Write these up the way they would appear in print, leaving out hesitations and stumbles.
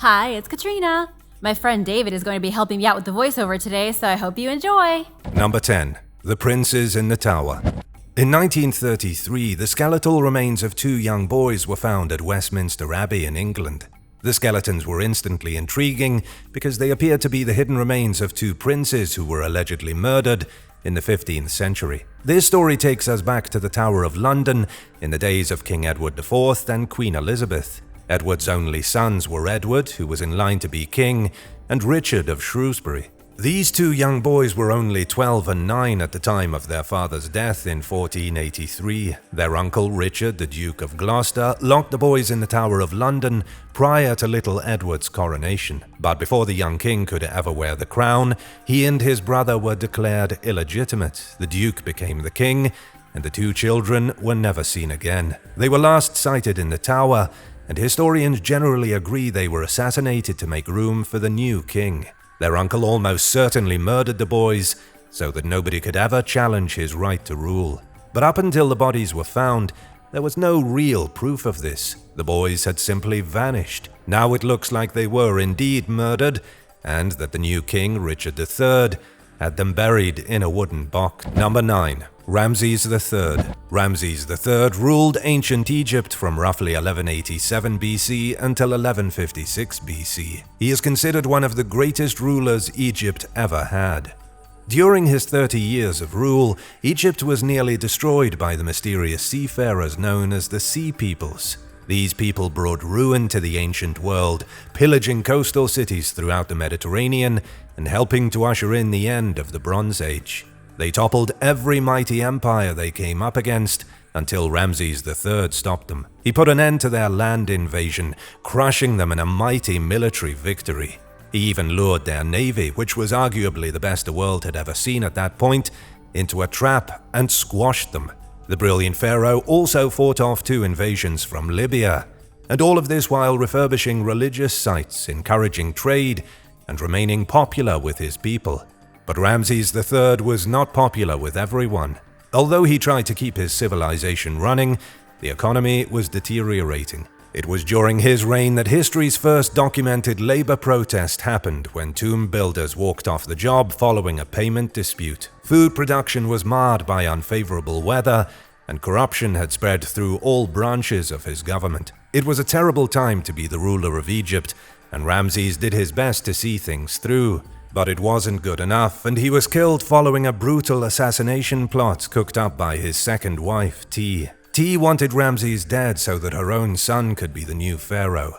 Hi, it's Katrina. My friend David is going to be helping me out with the voiceover today, so I hope you enjoy. Number 10. The Princes in the Tower. In 1933, the skeletal remains of two young boys were found at Westminster Abbey in England. The skeletons were instantly intriguing because they appeared to be the hidden remains of two princes who were allegedly murdered in the 15th century. This story takes us back to the Tower of London in the days of King Edward IV and Queen Elizabeth. Edward's only sons were Edward, who was in line to be king, and Richard of Shrewsbury. These two young boys were only 12 and 9 at the time of their father's death in 1483. Their uncle Richard, the Duke of Gloucester, locked the boys in the Tower of London prior to little Edward's coronation. But before the young king could ever wear the crown, he and his brother were declared illegitimate. The Duke became the king, and the two children were never seen again. They were last sighted in the tower, and historians generally agree they were assassinated to make room for the new king. Their uncle almost certainly murdered the boys so that nobody could ever challenge his right to rule. But up until the bodies were found, there was no real proof of this. The boys had simply vanished. Now it looks like they were indeed murdered, and that the new king, Richard III, had them buried in a wooden box. Number 9. Ramses III. Ramses III ruled ancient Egypt from roughly 1187 BC until 1156 BC. He is considered one of the greatest rulers Egypt ever had. During his 30 years of rule, Egypt was nearly destroyed by the mysterious seafarers known as the Sea Peoples. These people brought ruin to the ancient world, pillaging coastal cities throughout the Mediterranean and helping to usher in the end of the Bronze Age. They toppled every mighty empire they came up against until Ramses III stopped them. He put an end to their land invasion, crushing them in a mighty military victory. He even lured their navy, which was arguably the best the world had ever seen at that point, into a trap and squashed them. The brilliant pharaoh also fought off 2 invasions from Libya, and all of this while refurbishing religious sites, encouraging trade, and remaining popular with his people. But Ramses III was not popular with everyone. Although he tried to keep his civilization running, the economy was deteriorating. It was during his reign that history's first documented labor protest happened when tomb builders walked off the job following a payment dispute. Food production was marred by unfavorable weather, and corruption had spread through all branches of his government. It was a terrible time to be the ruler of Egypt, and Ramses did his best to see things through. But it wasn't good enough, and he was killed following a brutal assassination plot cooked up by his second wife, T. T wanted Ramses dead so that her own son could be the new pharaoh.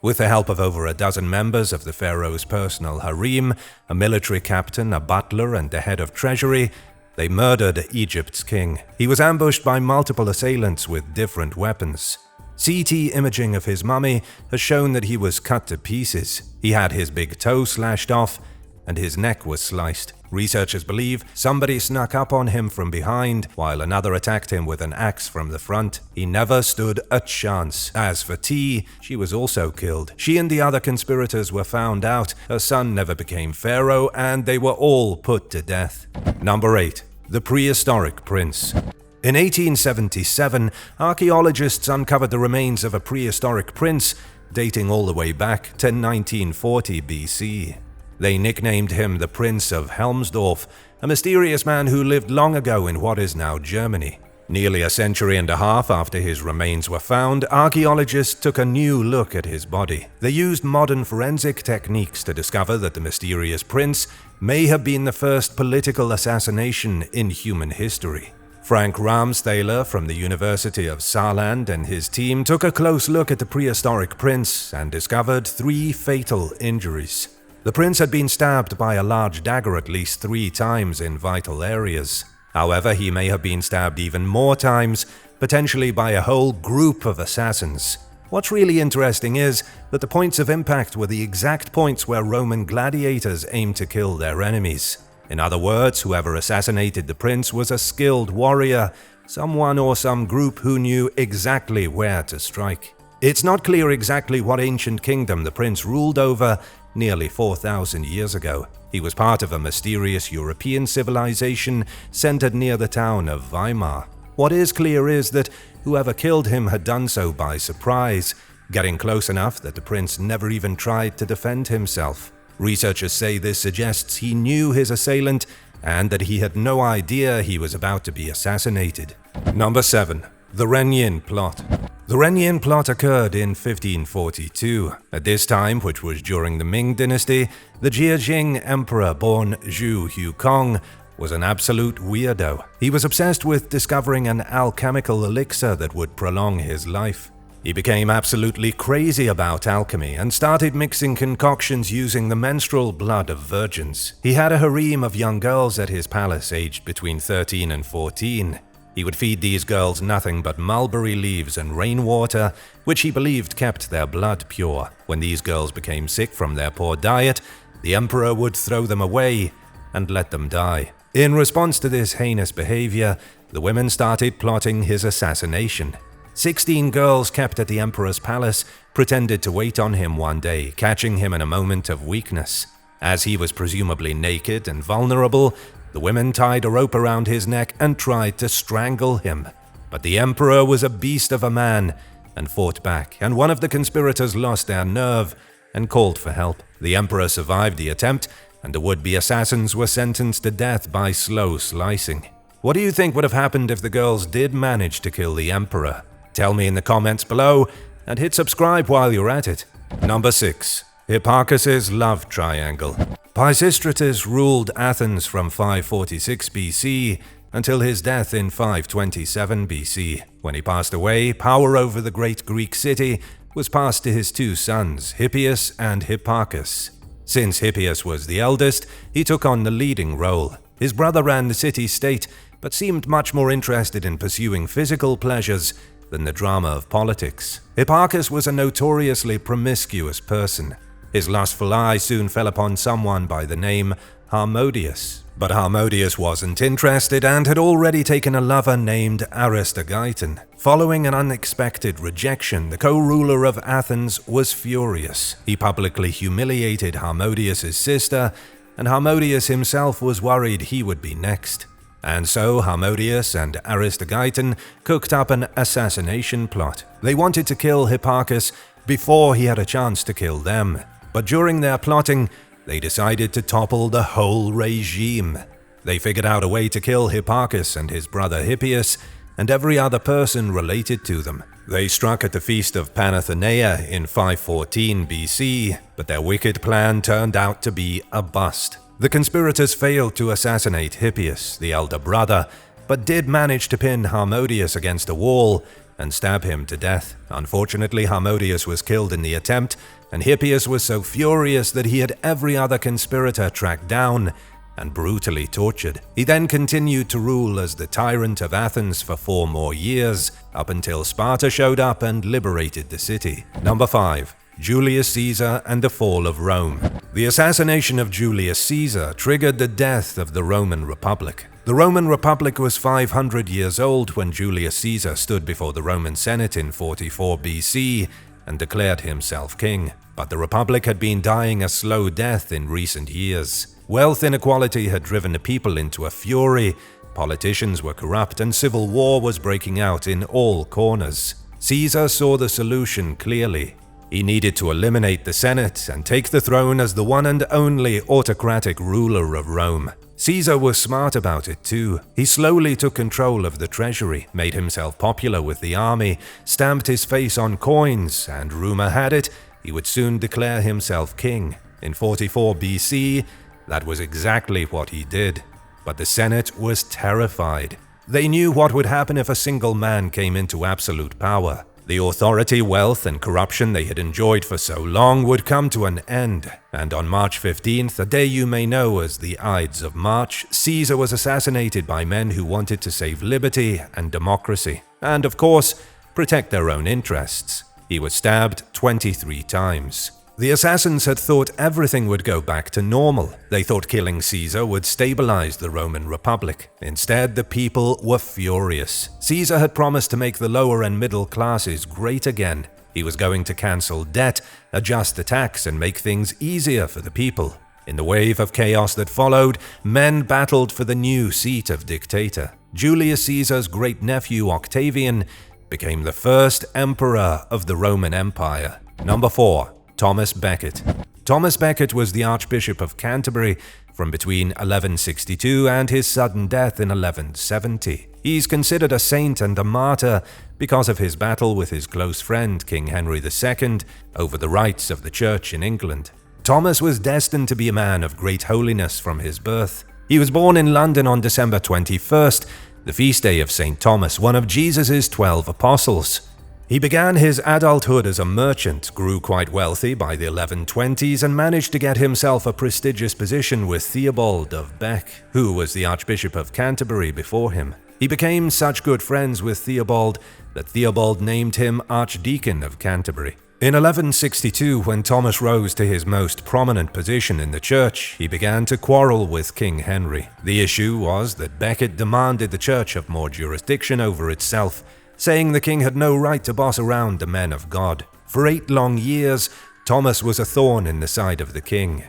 With the help of over a dozen members of the pharaoh's personal harem, a military captain, a butler, and the head of treasury, they murdered Egypt's king. He was ambushed by multiple assailants with different weapons. CT imaging of his mummy has shown that he was cut to pieces. He had his big toe slashed off, and his neck was sliced. Researchers believe somebody snuck up on him from behind, while another attacked him with an axe from the front. He never stood a chance. As for T, she was also killed. She and the other conspirators were found out, her son never became pharaoh, and they were all put to death. Number 8. The Prehistoric Prince. In 1877, archaeologists uncovered the remains of a prehistoric prince dating all the way back to 1940 BC. They nicknamed him the Prince of Helmsdorf, a mysterious man who lived long ago in what is now Germany. Nearly a century and a half after his remains were found, archaeologists took a new look at his body. They used modern forensic techniques to discover that the mysterious prince may have been the first political assassination in human history. Frank Ramsthaler from the University of Saarland and his team took a close look at the prehistoric prince and discovered 3 fatal injuries. The prince had been stabbed by a large dagger at least 3 times in vital areas. However, he may have been stabbed even more times, potentially by a whole group of assassins. What's really interesting is that the points of impact were the exact points where Roman gladiators aimed to kill their enemies. In other words, whoever assassinated the prince was a skilled warrior, someone or some group who knew exactly where to strike. It's not clear exactly what ancient kingdom the prince ruled over nearly 4,000 years ago. He was part of a mysterious European civilization centered near the town of Weimar. What is clear is that whoever killed him had done so by surprise, getting close enough that the prince never even tried to defend himself. Researchers say this suggests he knew his assailant and that he had no idea he was about to be assassinated. Number 7. The Renyan Plot. The Renyan Plot occurred in 1542. At this time, which was during the Ming dynasty, the Jing emperor born Zhu Hukong was an absolute weirdo. He was obsessed with discovering an alchemical elixir that would prolong his life. He became absolutely crazy about alchemy and started mixing concoctions using the menstrual blood of virgins. He had a harem of young girls at his palace aged between 13 and 14. He would feed these girls nothing but mulberry leaves and rainwater, which he believed kept their blood pure. When these girls became sick from their poor diet, the emperor would throw them away and let them die. In response to this heinous behavior, the women started plotting his assassination. 16 girls kept at the emperor's palace pretended to wait on him one day, catching him in a moment of weakness. As he was presumably naked and vulnerable, the women tied a rope around his neck and tried to strangle him. But the emperor was a beast of a man and fought back, and one of the conspirators lost their nerve and called for help. The emperor survived the attempt, and the would-be assassins were sentenced to death by slow slicing. What do you think would have happened if the girls did manage to kill the emperor? Tell me in the comments below, and hit subscribe while you're at it. Number 6. Hipparchus' love triangle. Pisistratus ruled Athens from 546 BC until his death in 527 BC. When he passed away, power over the great Greek city was passed to his two sons, Hippias and Hipparchus. Since Hippias was the eldest, he took on the leading role. His brother ran the city-state, but seemed much more interested in pursuing physical pleasures than the drama of politics. Hipparchus was a notoriously promiscuous person. His lustful eye soon fell upon someone by the name Harmodius. But Harmodius wasn't interested and had already taken a lover named Aristogiton. Following an unexpected rejection, the co-ruler of Athens was furious. He publicly humiliated Harmodius' sister, and Harmodius himself was worried he would be next. And so Harmodius and Aristogiton cooked up an assassination plot. They wanted to kill Hipparchus before he had a chance to kill them. But during their plotting, they decided to topple the whole regime. They figured out a way to kill Hipparchus and his brother Hippias and every other person related to them. They struck at the feast of Panathenea in 514 BC, but their wicked plan turned out to be a bust. The conspirators failed to assassinate Hippias, the elder brother, but did manage to pin Harmodius against a wall and stab him to death. Unfortunately, Harmodius was killed in the attempt, and Hippias was so furious that he had every other conspirator tracked down and brutally tortured. He then continued to rule as the tyrant of Athens for 4 more years, up until Sparta showed up and liberated the city. Number 5. Julius Caesar and the fall of Rome. The assassination of Julius Caesar triggered the death of the Roman Republic. The Roman Republic was 500 years old when Julius Caesar stood before the Roman Senate in 44 BC and declared himself king. But the Republic had been dying a slow death in recent years. Wealth inequality had driven the people into a fury, politicians were corrupt, and civil war was breaking out in all corners. Caesar saw the solution clearly. He needed to eliminate the Senate and take the throne as the one and only autocratic ruler of Rome. Caesar was smart about it too. He slowly took control of the treasury, made himself popular with the army, stamped his face on coins, and rumor had it, he would soon declare himself king. In 44 BC, that was exactly what he did. But the Senate was terrified. They knew what would happen if a single man came into absolute power. The authority, wealth, and corruption they had enjoyed for so long would come to an end, and on March 15th, a day you may know as the Ides of March, Caesar was assassinated by men who wanted to save liberty and democracy, and of course, protect their own interests. He was stabbed 23 times. The assassins had thought everything would go back to normal. They thought killing Caesar would stabilize the Roman Republic. Instead, the people were furious. Caesar had promised to make the lower and middle classes great again. He was going to cancel debt, adjust the tax, and make things easier for the people. In the wave of chaos that followed, men battled for the new seat of dictator. Julius Caesar's great-nephew Octavian became the first emperor of the Roman Empire. Number 4. Thomas Beckett. Thomas Beckett was the Archbishop of Canterbury from between 1162 and his sudden death in 1170. He's considered a saint and a martyr because of his battle with his close friend King Henry II over the rights of the Church in England. Thomas was destined to be a man of great holiness from his birth. He was born in London on December 21st, the feast day of St. Thomas, one of Jesus' 12 apostles. He began his adulthood as a merchant, grew quite wealthy by the 1120s, and managed to get himself a prestigious position with Theobald of Bec, who was the Archbishop of Canterbury before him. He became such good friends with Theobald that Theobald named him Archdeacon of Canterbury. In 1162, when Thomas rose to his most prominent position in the church, he began to quarrel with King Henry. The issue was that Becket demanded the church have more jurisdiction over itself, saying the king had no right to boss around the men of God. For 8 long years, Thomas was a thorn in the side of the king.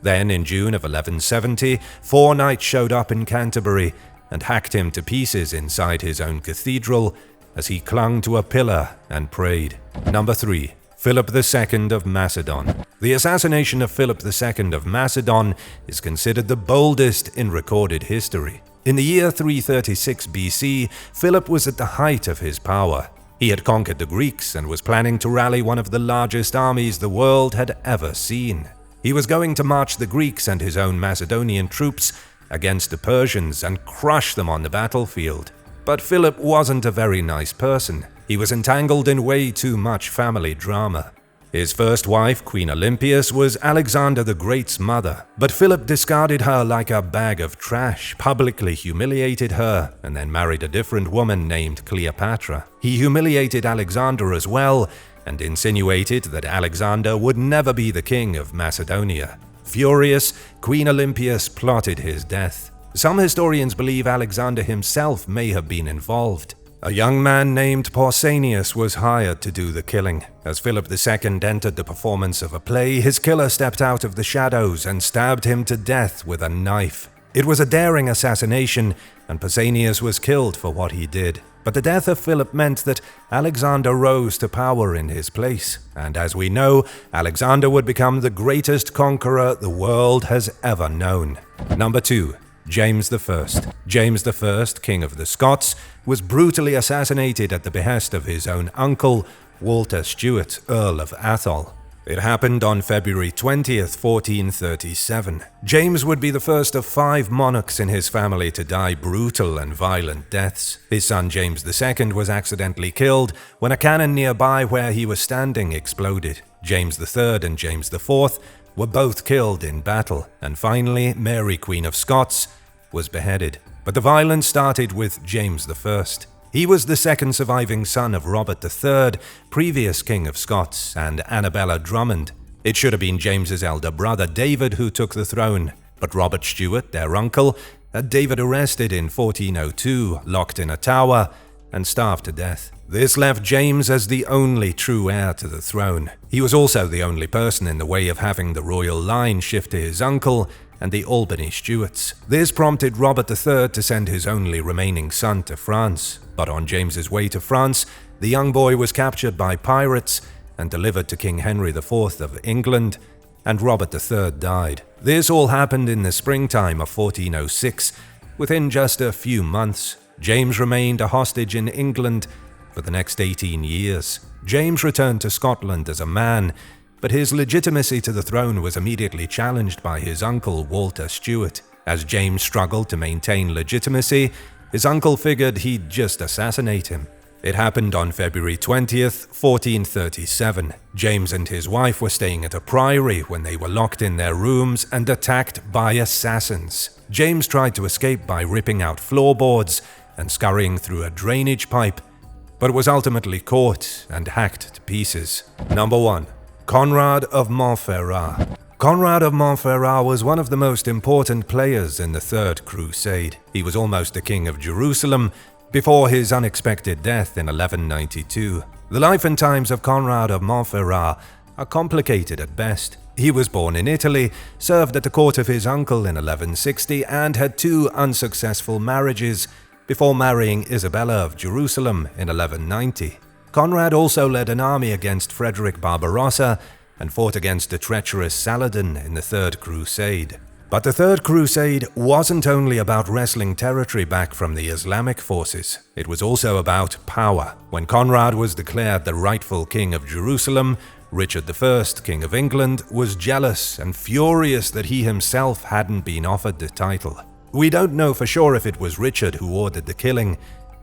Then, in June of 1170, 4 knights showed up in Canterbury and hacked him to pieces inside his own cathedral as he clung to a pillar and prayed. Number 3. Philip II of Macedon. The assassination of Philip II of Macedon is considered the boldest in recorded history. In the year 336 BC, Philip was at the height of his power. He had conquered the Greeks and was planning to rally one of the largest armies the world had ever seen. He was going to march the Greeks and his own Macedonian troops against the Persians and crush them on the battlefield. But Philip wasn't a very nice person. He was entangled in way too much family drama. His first wife, Queen Olympias, was Alexander the Great's mother, but Philip discarded her like a bag of trash, publicly humiliated her, and then married a different woman named Cleopatra. He humiliated Alexander as well, and insinuated that Alexander would never be the king of Macedonia. Furious, Queen Olympias plotted his death. Some historians believe Alexander himself may have been involved. A young man named Pausanias was hired to do the killing. As Philip II entered the performance of a play, his killer stepped out of the shadows and stabbed him to death with a knife. It was a daring assassination, and Pausanias was killed for what he did. But the death of Philip meant that Alexander rose to power in his place. And as we know, Alexander would become the greatest conqueror the world has ever known. Number 2. James I. James I, King of the Scots, was brutally assassinated at the behest of his own uncle, Walter Stewart, Earl of Atholl. It happened on February 20th, 1437. James would be the first of 5 monarchs in his family to die brutal and violent deaths. His son James II was accidentally killed when a cannon nearby where he was standing exploded. James III and James IV were both killed in battle, and finally Mary, Queen of Scots, was beheaded. But the violence started with James I. He was the second surviving son of Robert III, previous King of Scots, and Annabella Drummond. It should have been James's elder brother David who took the throne, but Robert Stewart, their uncle, had David arrested in 1402, locked in a tower, and starved to death. This left James as the only true heir to the throne. He was also the only person in the way of having the royal line shift to his uncle and the Albany Stuarts. This prompted Robert III to send his only remaining son to France. But on James's way to France, the young boy was captured by pirates and delivered to King Henry IV of England, and Robert III died. This all happened in the springtime of 1406. Within just a few months, James remained a hostage in England for the next 18 years. James returned to Scotland as a man, but his legitimacy to the throne was immediately challenged by his uncle Walter Stewart. As James struggled to maintain legitimacy, his uncle figured he'd just assassinate him. It happened on February 20th, 1437. James and his wife were staying at a priory when they were locked in their rooms and attacked by assassins. James tried to escape by ripping out floorboards and scurrying through a drainage pipe, but was ultimately caught and hacked to pieces. Number 1. Conrad of Marfa. Conrad of Marfa was one of the most important players in the Third Crusade. He was almost the king of Jerusalem before his unexpected death in 1192. The life and times of Conrad of Marfa are complicated at best. He was born in Italy, served at the court of his uncle in 1160, and had 2 unsuccessful marriages before marrying Isabella of Jerusalem in 1190. Conrad also led an army against Frederick Barbarossa and fought against the treacherous Saladin in the Third Crusade. But the Third Crusade wasn't only about wresting territory back from the Islamic forces, it was also about power. When Conrad was declared the rightful king of Jerusalem, Richard I, King of England, was jealous and furious that he himself hadn't been offered the title. We don't know for sure if it was Richard who ordered the killing,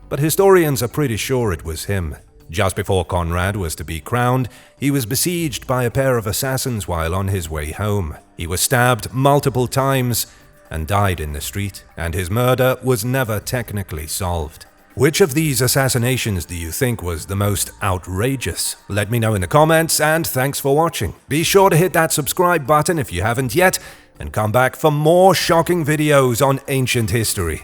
but historians are pretty sure it was him. Just before Conrad was to be crowned, he was besieged by a pair of assassins while on his way home. He was stabbed multiple times and died in the street, and his murder was never technically solved. Which of these assassinations do you think was the most outrageous? Let me know in the comments, and thanks for watching. Be sure to hit that subscribe button if you haven't yet, and come back for more shocking videos on ancient history.